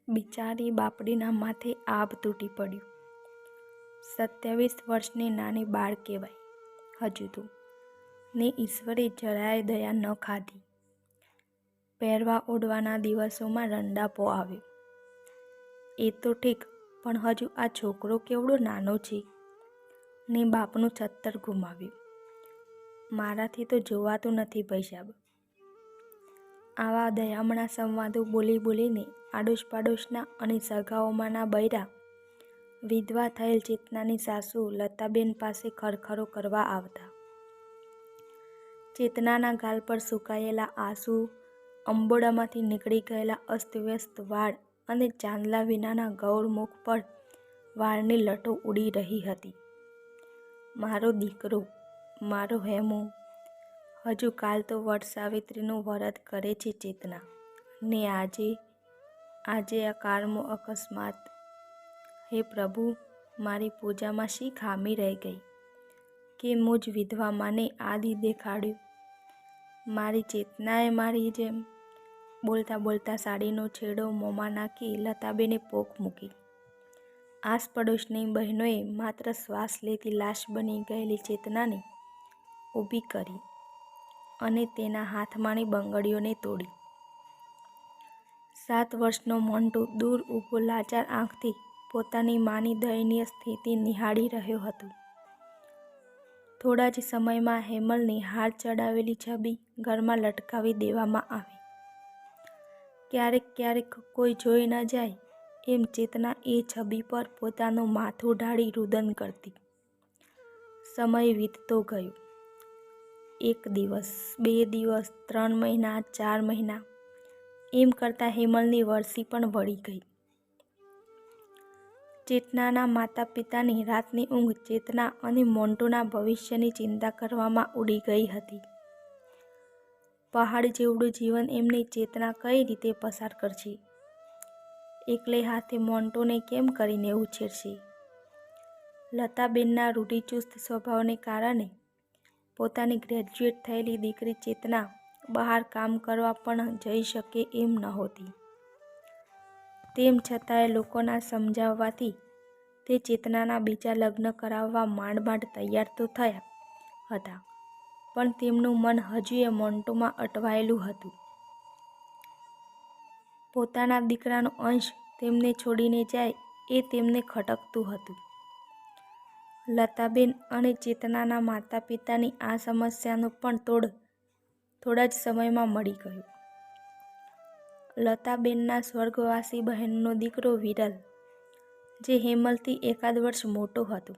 બિચારી બાપડીના માથે આભ તૂટી પડ્યું. 27 વર્ષની નાની બાળ કહેવાય હજુ તો, ને ઈશ્વરે જરાય દયા ન ખાધી. પહેરવા ઓઢવાના દિવસોમાં રંડાપો આવ્યો. એ તો ઠીક, પણ હજુ આ છોકરો કેવડો નાનો છે, ને બાપનું છત્તર ગુમાવ્યું. મારાથી તો જોવાતું નથી ભાઈસાબ. આવા દયામણા સંવાદો બોલી બોલીને આડોશ પાડોશના અને સગાઓમાંના બૈરા વિધવા થયેલ ચેતનાની સાસુ લતાબેન પાસે ખરખરો કરવા આવતા. ચેતનાના ગાલ પર સુકાયેલા આંસુ, અંબોડામાંથી નીકળી ગયેલા અસ્તવ્યસ્ત વાળ અને ચાંદલા વિનાના ગૌર મુખ પર વાળની લટો ઉડી રહી હતી. મારો દીકરો, મારો હેમો. હજુ કાલ તો વટ સાવિત્રીનું વ્રત કરે છે ચેતના, ને આજે આ કારમો અકસ્માત. હે પ્રભુ, મારી પૂજામાં શી ખામી રહી ગઈ કે મુજ વિધવા માને આ દી દેખાડ્યું. મારી ચેતનાએ મારી જેમ. બોલતા બોલતા સાડીનો છેડો મોંમાં નાખી લતાબેને પોક મૂકી. આસપડોશની બહેનોએ માત્ર શ્વાસ લેતી લાશ બની ગયેલી ચેતનાને ઊભી કરી અને તેના હાથમાંની બંગડીઓને તોડી. 7 વર્ષનો મોન્ટુ દૂર ઊભો લાચાર આંખથી પોતાની માની દયનીય સ્થિતિ નિહાળી રહ્યો હતો. થોડા જ સમયમાં હેમલની હાર ચડાવેલી છબી ઘરમાં લટકાવી દેવામાં આવી. ક્યારેક ક્યારેક કોઈ જોઈ ન જાય એમ ચેતના એ છબી પર પોતાનું માથું ઢાળી રુદન કરતી. સમય વીતતો ગયો. 1 દિવસ, 2 દિવસ, 3 મહિના, 4 મહિના, એમ કરતાં હેમલની વરસી પણ વળી ગઈ. ચેતનાના માતા પિતાની રાતની ઊંઘ ચેતના અને મોન્ટુના ભવિષ્યની ચિંતા કરવામાં ઉડી ગઈ હતી. પહાડ જેવડું જીવન એમની ચેતના કઈ રીતે પસાર કરશે? એકલે હાથે મોન્ટુને કેમ કરીને ઉછેરશે? લતાબેનના રૂઢિચુસ્ત સ્વભાવને કારણે પોતાની ગ્રેજ્યુએટ થયેલી દીકરી ચેતના બહાર કામ કરવા પણ જઈ શકે એમ નહોતી. તેમ છતાંય લોકોના સમજાવવાથી તે ચેતનાના બીજા લગ્ન કરાવવા માંડ માંડ તૈયાર તો થયા હતા, પણ તેમનું મન હજુય મોન્ટુમાં અટવાયેલું હતું. પોતાના દીકરાનો અંશ તેમને છોડીને જાય એ તેમને ખટકતું હતું. લતાબેન અને ચેતનાના માતા પિતાની આ સમસ્યાનો પણ તોડ થોડા જ સમયમાં મળી ગયો. લતાબેનના સ્વર્ગવાસી બહેનનો દીકરો વિરલ, જે હેમલથી એકાદ વર્ષ મોટો હતો,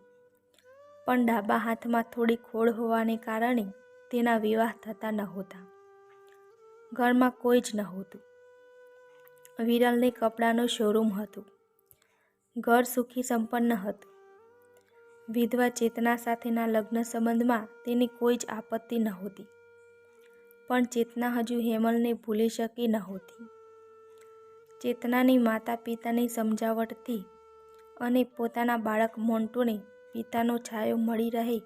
પણ ડાબા હાથમાં થોડી ખોડ હોવાને કારણે તેના વિવાહ થતા નહોતા. ઘરમાં કોઈ જ નહોતું. વિરલને કપડાનો શોરૂમ હતો. ઘર સુખી સંપન્ન હતું. વિધવા ચેતના સાથેના લગ્ન સંબંધમાં તેની કોઈ જ આપત્તિ નહોતી, પણ ચેતના હજુ હેમલને ભૂલી શકી નહોતી. ચેતનાની માતા પિતાની સમજાવટથી અને પોતાના બાળક મોન્ટુને પિતાનો છાયો મળી રહે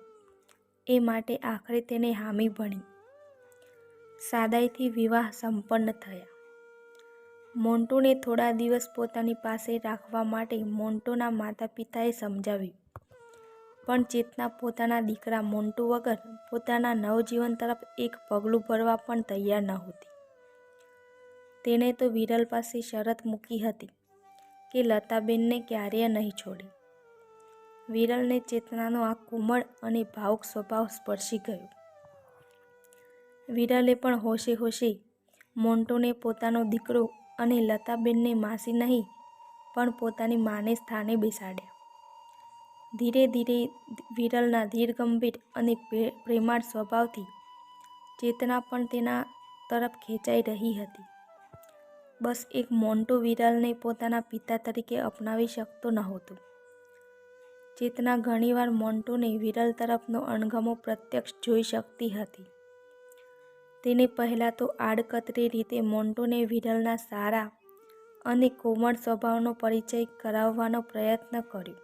એ માટે આખરે તેને હામી ભણી. સાદાઈથી વિવાહ સંપન્ન થયા. મોન્ટુને થોડા દિવસ પોતાની પાસે રાખવા માટે મોન્ટુના માતા પિતાએ સમજાવ્યું, પણ ચેતના પોતાના દીકરા મોન્ટુ વગર પોતાના નવજીવન તરફ એક પગલું ભરવા પણ તૈયાર નહોતી. તેણે તો વિરલ પાસે શરત મૂકી હતી કે લતાબેનને ક્યારેય નહીં છોડે. વિરલને ચેતનાનો આ કોમળ અને ભાવુક સ્વભાવ સ્પર્શી ગયો. વિરલે પણ હોશે હોશે મોન્ટુને પોતાનો દીકરો અને લતાબેનને માસી નહીં પણ પોતાની માને સ્થાને બેસાડ્યા. ધીરે ધીરે વિરલના ધીરગંભીર અને પ્રેમાળ સ્વભાવથી ચેતના પણ તેના તરફ ખેંચાઈ રહી હતી. બસ એક મોન્ટુ વિરલને પોતાના પિતા તરીકે અપનાવી શકતો નહોતો. ચેતના ઘણીવાર મોન્ટુને વિરલ તરફનો અણગમો પ્રત્યક્ષ જોઈ શકતી હતી. તેને પહેલાં તો આડકતરી રીતે મોન્ટુને વિરલના સારા અને કોમળ સ્વભાવનો પરિચય કરાવવાનો પ્રયત્ન કર્યો,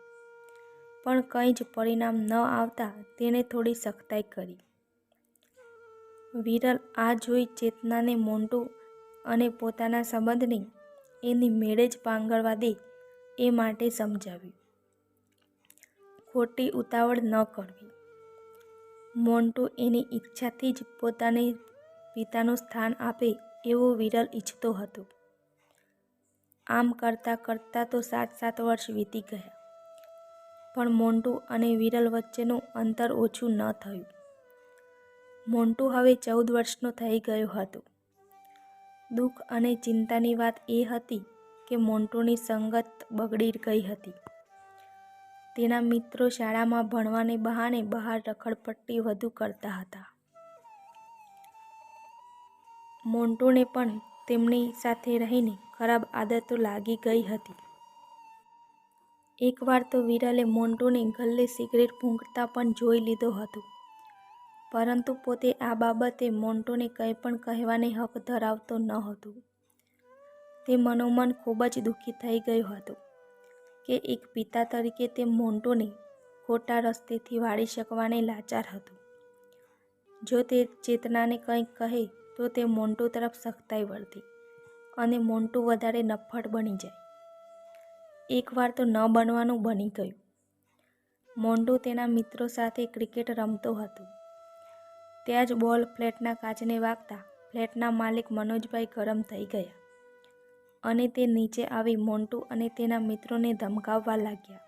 પણ કંઈ જ પરિણામ ન આવતા તેણે થોડી સખ્તાઈ કરી. વિરલ આ જોઈ ચેતનાને મોન્ટુ અને પોતાના સંબંધને એની મેળે જ પાંગરવા દે એ માટે સમજાવ્યું. ખોટી ઉતાવળ ન કરવી. મોન્ટુ એની ઈચ્છાથી જ પોતાને પિતાનું સ્થાન આપે એવું વિરલ ઈચ્છતો હતો. આમ કરતાં કરતાં તો 7 વર્ષ વીતી ગયા, પણ મોન્ટુ અને વિરલ વચ્ચેનું અંતર ઓછું ન થયું. મોન્ટુ હવે 14 વર્ષનો થઈ ગયો હતો. દુઃખ અને ચિંતાની વાત એ હતી કે મોન્ટુની સંગત બગડી ગઈ હતી. તેના મિત્રો શાળામાં ભણવાને બહાને બહાર રખડપટ્ટી વધુ કરતા હતા. મોન્ટુને પણ તેમની સાથે રહીને ખરાબ આદતો લાગી ગઈ હતી. એકવાર તો વિરલે મોન્ટુને ગલ્લે સિગરેટ ફૂંકતા પણ જોઈ લીધો હતો, પરંતુ પોતે આ બાબતે મોન્ટુને કંઈ પણ કહેવાને હક ધરાવતો ન હતો. તે મનોમન ખૂબ જ દુઃખી થઈ ગયો હતો કે એક પિતા તરીકે તે મોન્ટુને ખોટા રસ્તેથી વાળી શકવાને લાચાર હતો. જો તે ચેતનાને કંઈક કહે તો તે મોન્ટુ તરફ સખ્તાઈ વર્તે અને મોન્ટુ વધારે નફ્ફટ બની જાય. એકવાર તો ન બનવાનું બની ગયું. મોન્ટુ તેના મિત્રો સાથે ક્રિકેટ રમતો હતો. ત્યાં જ બોલ ફ્લેટના કાચને વાગતા ફ્લેટના માલિક મનોજભાઈ ગરમ થઈ ગયા અને તે નીચે આવી મોન્ટુ અને તેના મિત્રોને ધમકાવવા લાગ્યા.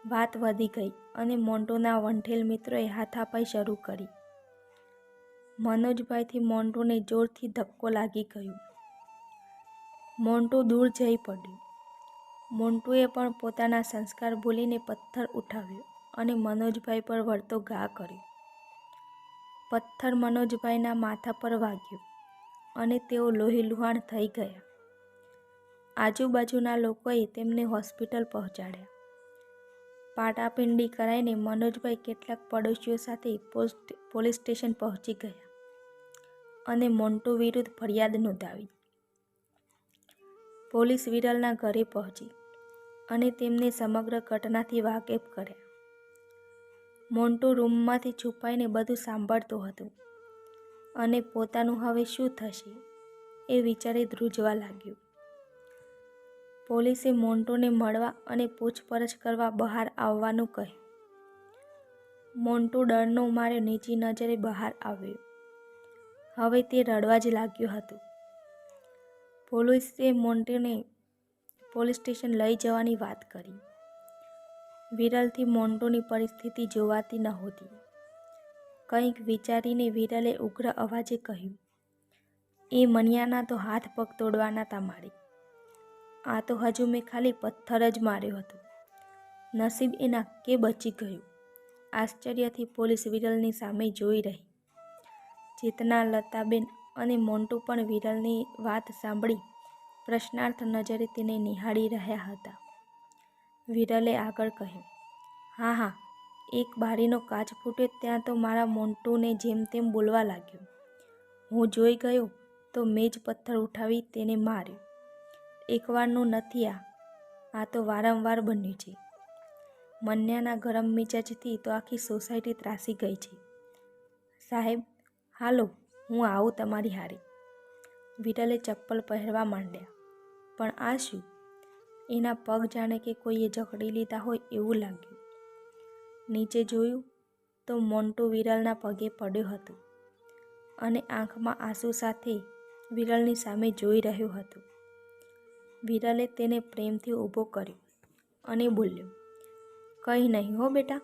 વાત વધી ગઈ અને મોન્ટુના વંઠેલ મિત્રોએ હાથાપાઈ શરૂ કરી. મનોજભાઈથી મોન્ટુને જોરથી ધક્કો લાગી ગયો. મોન્ટુ દૂર જઈ પડ્યું. મોન્ટુએ પણ પોતાના સંસ્કાર ભૂલીને પથ્થર ઉઠાવ્યો અને મનોજભાઈ પર વળતો ઘા કર્યો. પથ્થર મનોજભાઈના માથા પર વાગ્યો અને તેઓ લોહીલુહાણ થઈ ગયા. આજુબાજુના લોકોએ તેમને હોસ્પિટલ પહોંચાડ્યા. પાટાપિંડી કરાઈને મનોજભાઈ કેટલાક પડોશીઓ સાથે પોલીસ સ્ટેશન પહોંચી ગયા અને મોન્ટુ વિરુદ્ધ ફરિયાદ નોંધાવી. પોલીસ વિરલના ઘરે પહોંચી અને તેમને સમગ્ર ઘટનાથી વાકેફ કર્યા. મોન્ટુ રૂમમાંથી છુપાઈને બધું સાંભળતો હતો અને પોતાનું હવે શું થશે એ વિચારે ધ્રુજવા લાગ્યો. પોલીસે મોન્ટુને મળવા અને પૂછપરછ કરવા બહાર આવવાનું કહ્યું. મોન્ટુ ડરનો મારે નીચી નજરે બહાર આવ્યો. હવે તે રડવા જ લાગ્યો હતો. પોલીસે મોન્ટુને પોલીસ સ્ટેશન લઈ જવાની વાત કરી. વિરલથી મોન્ટુની પરિસ્થિતિ જોવાતી નહોતી. કંઈક વિચારીને વિરલે ઉગ્ર અવાજે કહ્યું, એ મનિયાના તો હાથ પગ તોડવાના તા મારે. આ તો હજુ મેં ખાલી પથ્થર જ માર્યો હતો. નસીબ એના કે બચી ગયું. આશ્ચર્યથી પોલીસ વિરલની સામે જોઈ રહી. ચેતના, લતાબેન અને મોન્ટુ પણ વિરલની વાત સાંભળી પ્રશ્નાર્થ નજરે તેને નિહાળી રહ્યા હતા. વિરલે આગળ કહ્યું, હા હા, એક બારીનો કાચ ફૂટ્યો ત્યાં તો મારા મોન્ટુને જેમ તેમ બોલવા લાગ્યો. હું જોઈ ગયો તો મેં જ પથ્થર ઉઠાવી તેને માર્યો. એકવારનું નથી આ તો વારંવાર બન્યું છે. મન્યાના ગરમ મિજાજથી તો આખી સોસાયટી ત્રાસી ગઈ છે. સાહેબ, હાલો, હું આવું તમારી હારે. વિરલે ચપ્પલ પહેરવા માંડ્યા, પણ આ શું? એના પગ જાણે કે કોઈએ જકડી લીધા હોય એવું લાગ્યું. નીચે જોયું તો મોન્ટુ વિરલના પગે પડ્યો હતો અને આંખમાં આંસુ સાથે વિરલની સામે જોઈ રહ્યો હતો. વિરલે તેને પ્રેમથી ઊભો કર્યો અને બોલ્યો, કંઈ નહીં હો બેટા,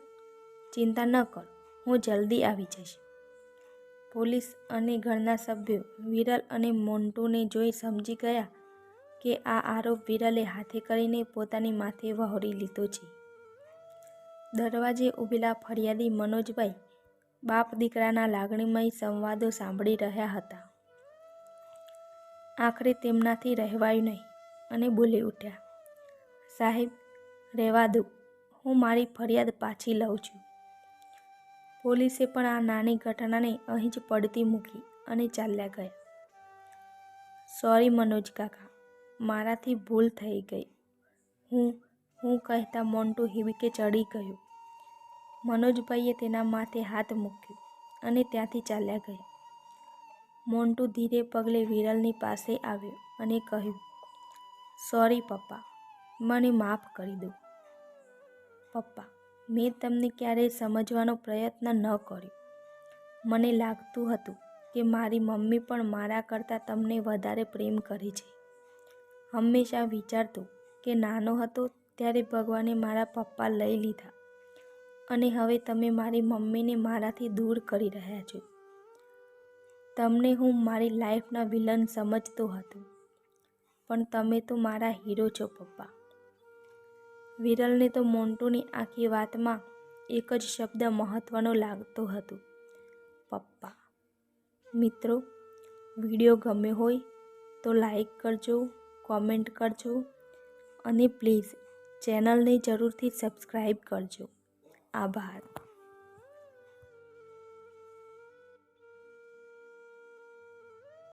ચિંતા ન કર, હું જલ્દી આવી જઈશ. પોલીસ અને ઘરના સભ્યો વિરલ અને મોન્ટુને જોઈ સમજી ગયા કે આ આરોપ વિરલે હાથે કરીને પોતાની માથે વહોરી લીધો છે. દરવાજે ઊભેલા ફરિયાદી મનોજભાઈ બાપ દીકરાના લાગણીમય સંવાદો સાંભળી રહ્યા હતા. આખરે તેમનાથી રહેવાયું નહીં અને બોલી ઉઠ્યા, સાહેબ, રહેવા દો, હું મારી ફરિયાદ પાછી લઉં છું. પોલીસે પણ આ નાની ઘટનાને અહીં જ પડતી મૂકી અને ચાલ્યા ગયા. સોરી મનોજ કાકા, મારાથી ભૂલ થઈ ગઈ. હું કહેતા મોન્ટુ હિબકે ચડી ગયો. મનોજભાઈએ તેના માથે હાથ મૂક્યો અને ત્યાંથી ચાલ્યા ગયા. મોન્ટુ ધીરે પગલે વિરલની પાસે આવ્યો અને કહ્યું, સોરી પપ્પા, મને માફ કરી દો. પપ્પા, મેં તમને ક્યારેય સમજવાનો પ્રયત્ન ન કર્યો. મને લાગતું હતું કે મારી મમ્મી પણ મારા કરતાં તમને વધારે પ્રેમ કરે છે. હંમેશા વિચારતો કે નાનો હતો ત્યારે ભગવાને મારા પપ્પા લઈ લીધા અને હવે તમે મારી મમ્મીને મારાથી દૂર કરી રહ્યા છો. તમને હું મારી લાઈફના વિલન સમજતો હતો, પણ તમે તો મારા હીરો છો પપ્પા. વિરલને તો મોન્ટુની આખી વાતમાં એક જ શબ્દ મહત્ત્વનો લાગતો હતો, પપ્પા. મિત્રો, વિડીયો ગમ્યો હોય તો લાઈક કરજો, કોમેન્ટ કરજો અને પ્લીઝ ચેનલને જરૂરથી સબસ્ક્રાઈબ કરજો. આભાર.